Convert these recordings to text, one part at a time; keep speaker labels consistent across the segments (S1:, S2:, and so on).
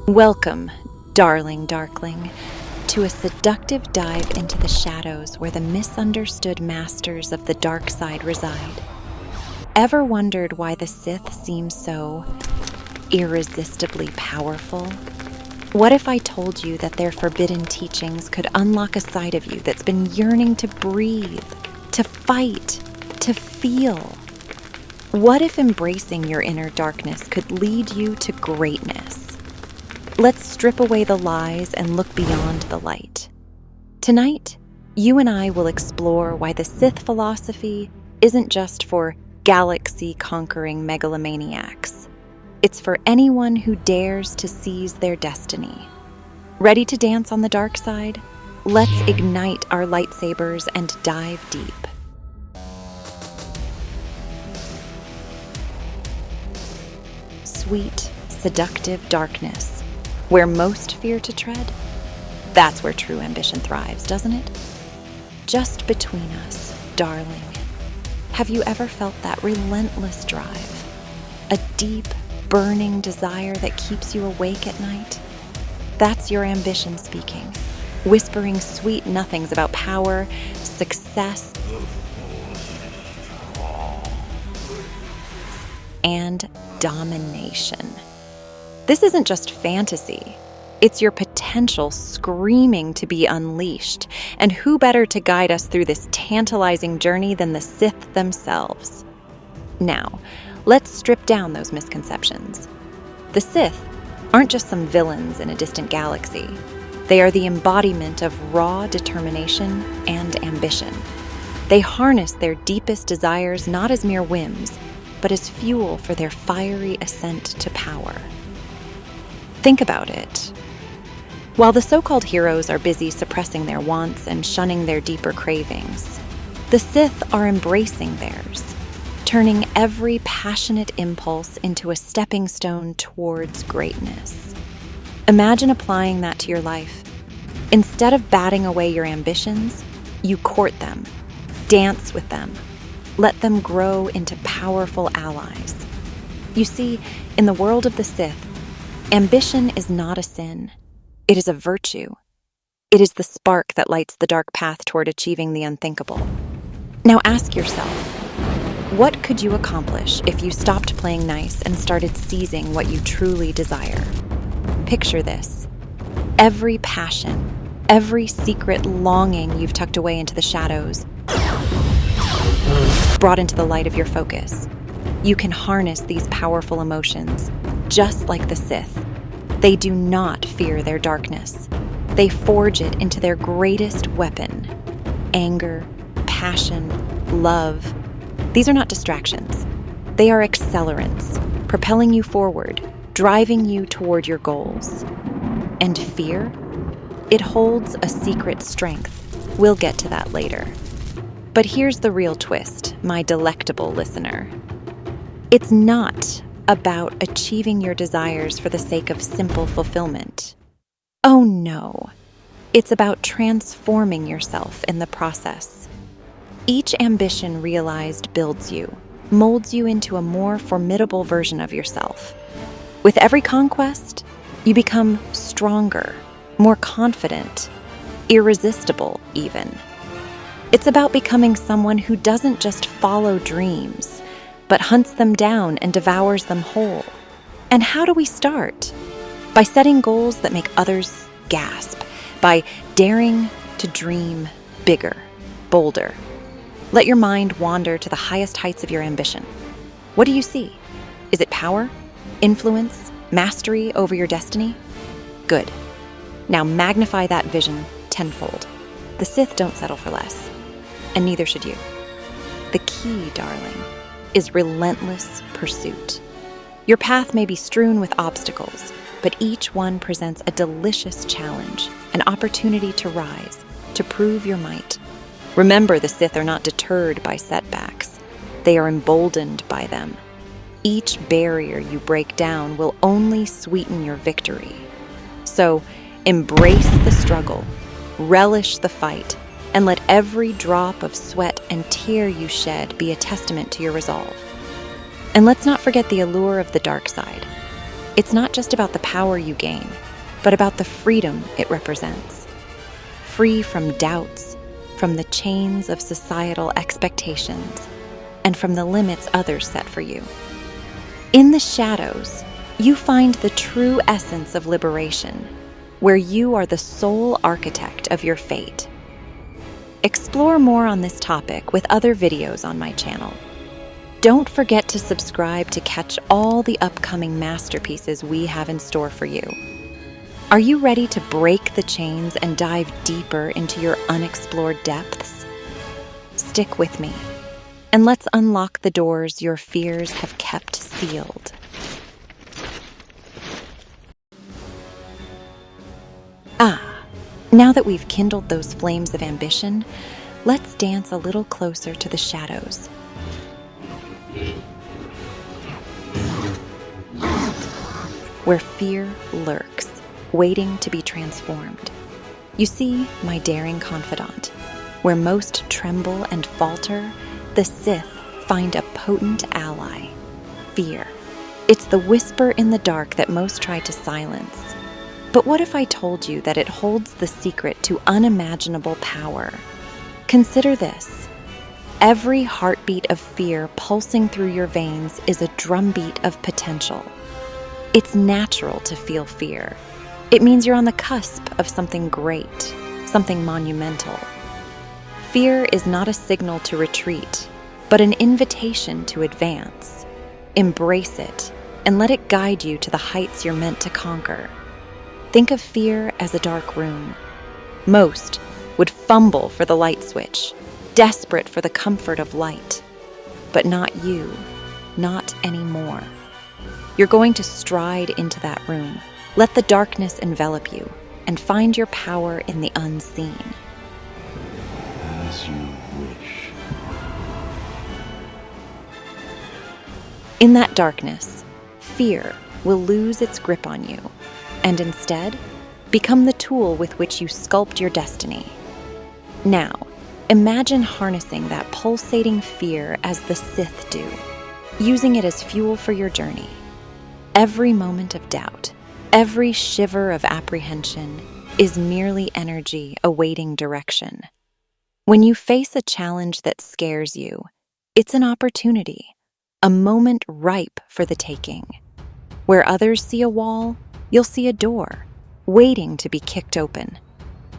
S1: Welcome, darling darkling, to a seductive dive into the shadows where the misunderstood masters of the dark side reside. Ever wondered why the Sith seems so irresistibly powerful? What if I told you that their forbidden teachings could unlock a side of you that's been yearning to breathe, to fight, to feel? What if embracing your inner darkness could lead you to greatness? Let's strip away the lies and look beyond the light. Tonight, you and I will explore why the Sith philosophy isn't just for galaxy-conquering megalomaniacs. It's for anyone who dares to seize their destiny. Ready to dance on the dark side? Let's ignite our lightsabers and dive deep. Sweet, seductive darkness. Where most fear to tread, that's where true ambition thrives, doesn't it? Just between us, darling, have you ever felt that relentless drive? A deep, burning desire that keeps you awake at night? That's your ambition speaking, whispering sweet nothings about power, success, and domination. This isn't just fantasy. It's your potential screaming to be unleashed. And who better to guide us through this tantalizing journey than the Sith themselves? Now, let's strip down those misconceptions. The Sith aren't just some villains in a distant galaxy. They are the embodiment of raw determination and ambition. They harness their deepest desires not as mere whims, but as fuel for their fiery ascent to power. Think about it. While the so-called heroes are busy suppressing their wants and shunning their deeper cravings, the Sith are embracing theirs, turning every passionate impulse into a stepping stone towards greatness. Imagine applying that to your life. Instead of batting away your ambitions, you court them, dance with them, let them grow into powerful allies. You see, in the world of the Sith, ambition is not a sin. It is a virtue. It is the spark that lights the dark path toward achieving the unthinkable. Now ask yourself, what could you accomplish if you stopped playing nice and started seizing what you truly desire? Picture this. Every passion, every secret longing you've tucked away into the shadows, brought into the light of your focus. You can harness these powerful emotions. Just like the Sith, they do not fear their darkness. They forge it into their greatest weapon. Anger, passion, love. These are not distractions. They are accelerants, propelling you forward, driving you toward your goals. And fear? It holds a secret strength. We'll get to that later. But here's the real twist, my delectable listener. It's not about achieving your desires for the sake of simple fulfillment. Oh no, it's about transforming yourself in the process. Each ambition realized builds you, molds you into a more formidable version of yourself. With every conquest, you become stronger, more confident, irresistible even. It's about becoming someone who doesn't just follow dreams, but hunts them down and devours them whole. And how do we start? By setting goals that make others gasp, by daring to dream bigger, bolder. Let your mind wander to the highest heights of your ambition. What do you see? Is it power, influence, mastery over your destiny? Good. Now magnify that vision tenfold. The Sith don't settle for less, and neither should you. The key, darling, is relentless pursuit. Your path may be strewn with obstacles, but each one presents a delicious challenge, an opportunity to rise, to prove your might. Remember, the Sith are not deterred by setbacks. They are emboldened by them. Each barrier you break down will only sweeten your victory. So, embrace the struggle, relish the fight, and let every drop of sweat and tear you shed be a testament to your resolve. And let's not forget the allure of the dark side. It's not just about the power you gain, but about the freedom it represents. Free from doubts, from the chains of societal expectations, and from the limits others set for you. In the shadows, you find the true essence of liberation, where you are the sole architect of your fate. Explore more on this topic with other videos on my channel. Don't forget to subscribe to catch all the upcoming masterpieces we have in store for you. Are you ready to break the chains and dive deeper into your unexplored depths? Stick with me, and let's unlock the doors your fears have kept sealed. Now that we've kindled those flames of ambition, let's dance a little closer to the shadows. Where fear lurks, waiting to be transformed. You see, my daring confidant, where most tremble and falter, the Sith find a potent ally, fear. It's the whisper in the dark that most try to silence. But what if I told you that it holds the secret to unimaginable power? Consider this. Every heartbeat of fear pulsing through your veins is a drumbeat of potential. It's natural to feel fear. It means you're on the cusp of something great, something monumental. Fear is not a signal to retreat, but an invitation to advance. Embrace it and let it guide you to the heights you're meant to conquer. Think of fear as a dark room. Most would fumble for the light switch, desperate for the comfort of light. But not you, not anymore. You're going to stride into that room, let the darkness envelop you, and find your power in the unseen.
S2: As you wish.
S1: In that darkness, fear will lose its grip on you, and instead, become the tool with which you sculpt your destiny. Now, imagine harnessing that pulsating fear as the Sith do, using it as fuel for your journey. Every moment of doubt, every shiver of apprehension is merely energy awaiting direction. When you face a challenge that scares you, it's an opportunity, a moment ripe for the taking. Where others see a wall, you'll see a door, waiting to be kicked open.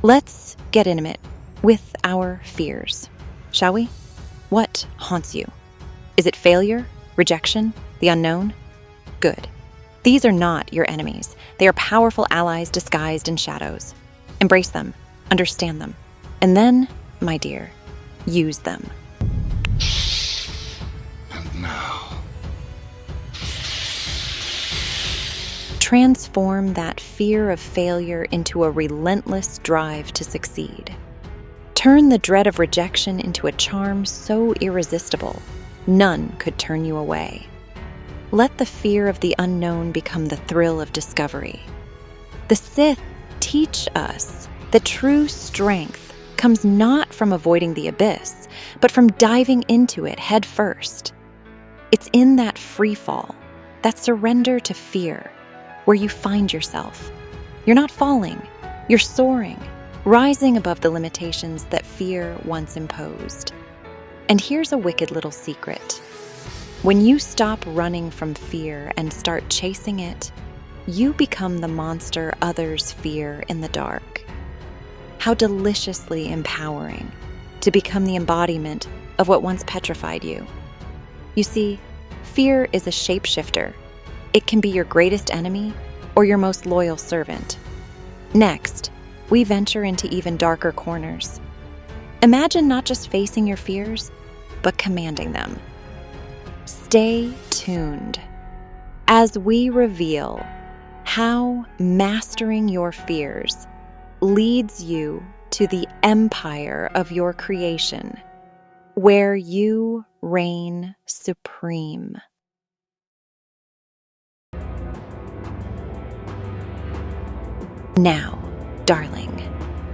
S1: Let's get intimate with our fears, shall we? What haunts you? Is it failure, rejection, the unknown? Good. These are not your enemies. They are powerful allies disguised in shadows. Embrace them, understand them, and then, my dear, use them.
S2: And now.
S1: Transform that fear of failure into a relentless drive to succeed. Turn the dread of rejection into a charm so irresistible, none could turn you away. Let the fear of the unknown become the thrill of discovery. The Sith teach us that true strength comes not from avoiding the abyss, but from diving into it head first. It's in that free fall, that surrender to fear, where you find yourself. You're not falling, you're soaring, rising above the limitations that fear once imposed. And here's a wicked little secret. When you stop running from fear and start chasing it, you become the monster others fear in the dark. How deliciously empowering to become the embodiment of what once petrified you. You see, fear is a shapeshifter. It can be your greatest enemy or your most loyal servant. Next, we venture into even darker corners. Imagine not just facing your fears, but commanding them. Stay tuned as we reveal how mastering your fears leads you to the empire of your creation, where you reign supreme. Now, darling,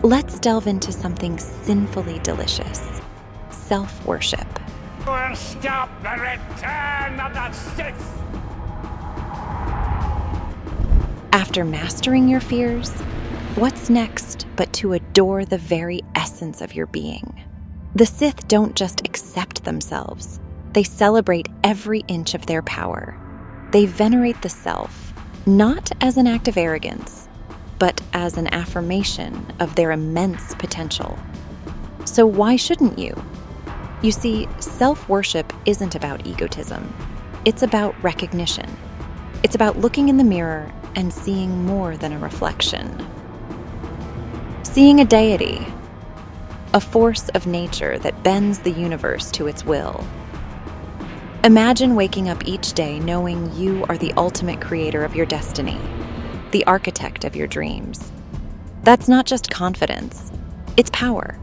S1: let's delve into something sinfully delicious: self-worship.
S3: Will stop the return of the Sith!
S1: After mastering your fears, what's next but to adore the very essence of your being? The Sith don't just accept themselves, they celebrate every inch of their power. They venerate the self, not as an act of arrogance, but as an affirmation of their immense potential. So why shouldn't you? You see, self-worship isn't about egotism. It's about recognition. It's about looking in the mirror and seeing more than a reflection. Seeing a deity, a force of nature that bends the universe to its will. Imagine waking up each day knowing you are the ultimate creator of your destiny, the architect of your dreams. That's not just confidence, it's power.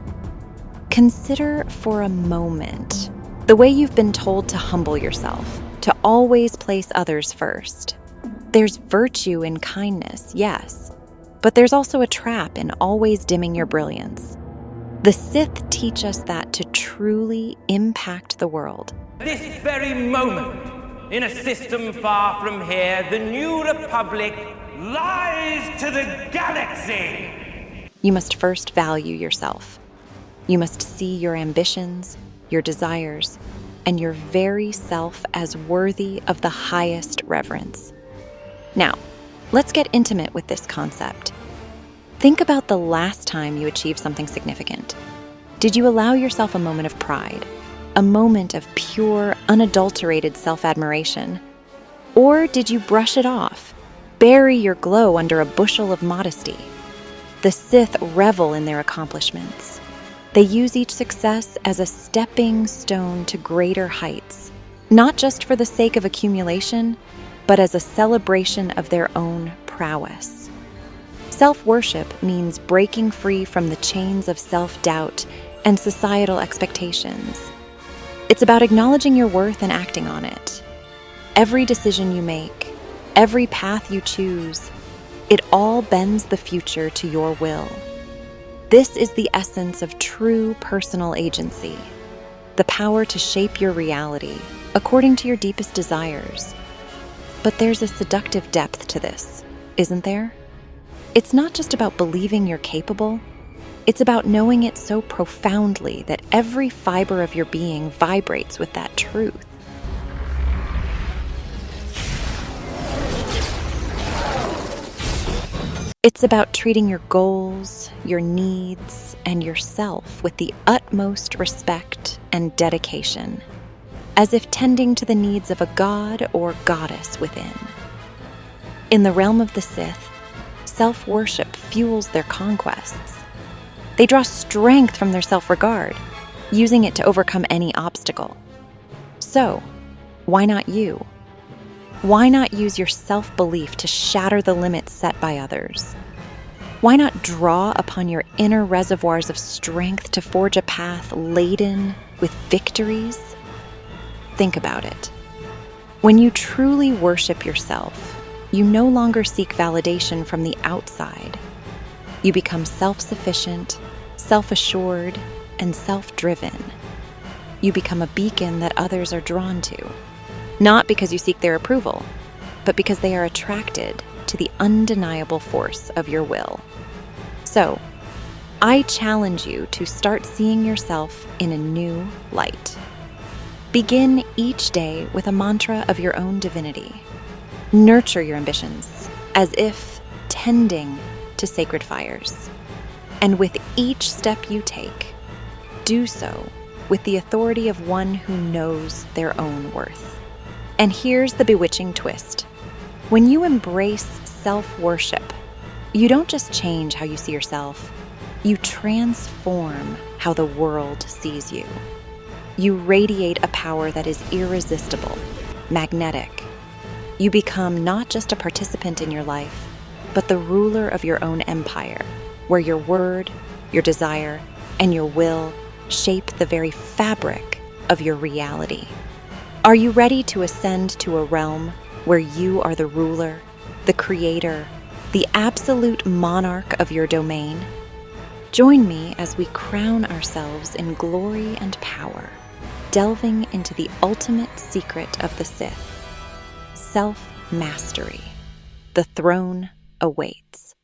S1: Consider for a moment the way you've been told to humble yourself, to always place others first. There's virtue in kindness, yes, but there's also a trap in always dimming your brilliance. The Sith teach us that to truly impact the world,
S3: This very moment, in a system far from here, the New Republic lies to the galaxy.
S1: you must first value yourself. You must see your ambitions, your desires, and your very self as worthy of the highest reverence. Now, let's get intimate with this concept. Think about the last time you achieved something significant. Did you allow yourself a moment of pride, a moment of pure, unadulterated self-admiration? Or did you brush it off, bury your glow under a bushel of modesty? The Sith revel in their accomplishments. They use each success as a stepping stone to greater heights, not just for the sake of accumulation, but as a celebration of their own prowess. Self-worship means breaking free from the chains of self-doubt and societal expectations. It's about acknowledging your worth and acting on it. Every decision you make, every path you choose, it all bends the future to your will. This is the essence of true personal agency, the power to shape your reality according to your deepest desires. But there's a seductive depth to this, isn't there? It's not just about believing you're capable, it's about knowing it so profoundly that every fiber of your being vibrates with that truth. It's about treating your goals, your needs, and yourself with the utmost respect and dedication, as if tending to the needs of a god or goddess within. In the realm of the Sith, self-worship fuels their conquests. They draw strength from their self-regard, using it to overcome any obstacle. So, why not you? Why not use your self-belief to shatter the limits set by others? Why not draw upon your inner reservoirs of strength to forge a path laden with victories? Think about it. When you truly worship yourself, you no longer seek validation from the outside. You become self-sufficient, self-assured, and self-driven. You become a beacon that others are drawn to, not because you seek their approval, but because they are attracted to the undeniable force of your will. So, I challenge you to start seeing yourself in a new light. Begin each day with a mantra of your own divinity. Nurture your ambitions as if tending to sacred fires. And with each step you take, do so with the authority of one who knows their own worth. And here's the bewitching twist. When you embrace self-worship, you don't just change how you see yourself, you transform how the world sees you. You radiate a power that is irresistible, magnetic. You become not just a participant in your life, but the ruler of your own empire, where your word, your desire, and your will shape the very fabric of your reality. Are you ready to ascend to a realm where you are the ruler, the creator, the absolute monarch of your domain? Join me as we crown ourselves in glory and power, delving into the ultimate secret of the Sith, self-mastery. The throne awaits.